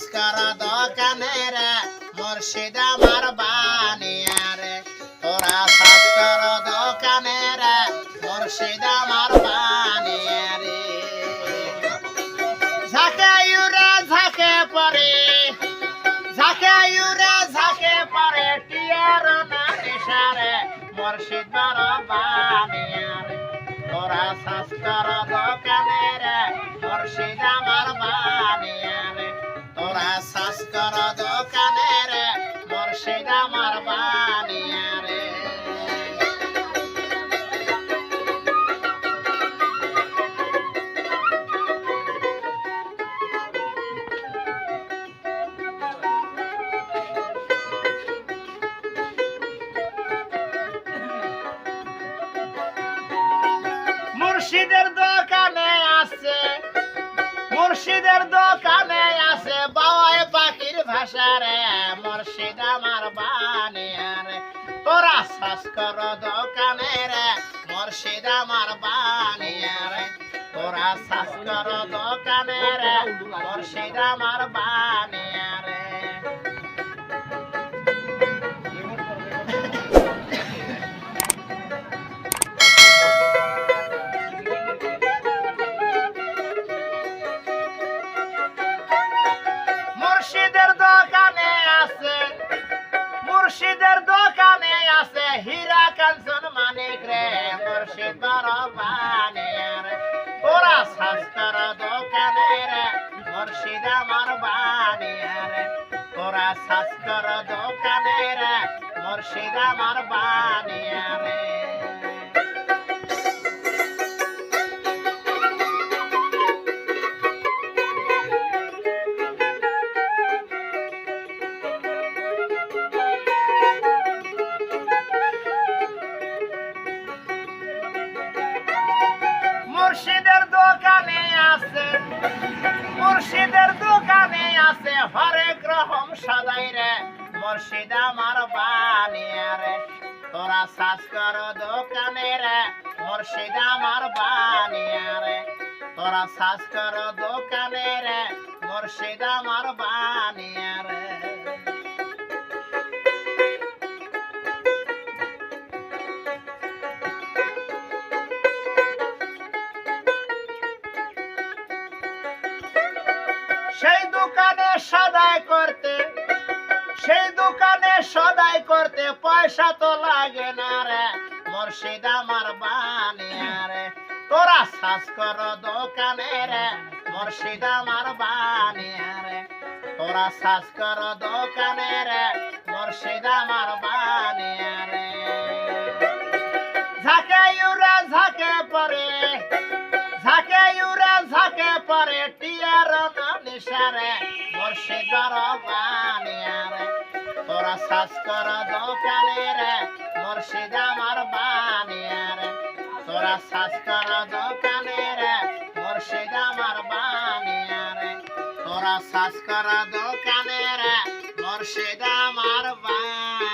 সাজকর দোকানে রে মুর্শিদ আমার বানিয়া রে তোরা সাজকর দোকানে রে মুর্শিদ আমার বানিয়া রে ঝাঁকে ইউরে ঝাঁকে পরে ঝাঁকে ইউরে ঝাঁকে পরে টিয়ার না নিশারে মুর্শিদ বড় বানিয়া রে তোরা সাজকর দোকানে রে মুর্শিদ আমার বানিয়া রে তোরা সাজকর দোকানে রে মুর্শিদ আমার বানিয়া রে মুর্শিদের দোকানে আছে মুর্শিদের দোকানে আছে বাওয়ায় পাখির ভাষা রে মুর্শিদ আমার বানিয়া রে তোরা সাজকর দোকানে রে মুর্শিদ আমার বানিয়া রে তোরা সাজকর দোকানে রে মুর্শিদ আমার বানিয়া রে মুর্শিদের দোকানে আছে মুর্শিদের দোকানে আছে হীরা কাঞ্চন মানিক রে মুর্শিদ বড় বানিয়া রে তোরা সাজকর দোকানে রে মুর্শিদ আমার বানিয়া রে তোরা সাজকর দোকানে রে মুর্শিদ আমার বানিয়া রে মুর্শিদের দোকানে আছে মুর্শিদের দোকানে আছে হরেক রকম সদাই রে মুর্শিদ আমার বানিয়া রে তোরা সাজকর দোকানে রে মুর্শিদ আমার বানিয়া রে তোরা সাজকর দোকানে রে মুর্শিদ আমার বানিয়া রে সেই দোকানে সদাই করতে পয়সা তো লাগে না রে মুর্শিদ আমার বানিয়া রে তোরা সাজকর দোকানে রে মুর্শিদ আমার বানিয়া রে তোরা সাজকর দোকানে রে মুর্শিদ আমার বানিয়া রে ঝাঁকে ইউরা ঝাঁকে পরে ঝাঁকে ইউরা ঝাঁকে পরে টিয়ার নিশারে মুর্শিদ বড় বানিয়া রে তোরা সাজকর দোকানে রে মুর্শিদ আমার বানিয়া রে তোরা সাজকর দোকানে রে মুর্শিদ আমার বানিয়া রে তোরা সাজকর দোকানে রে মুর্শিদ আমার বানিয়া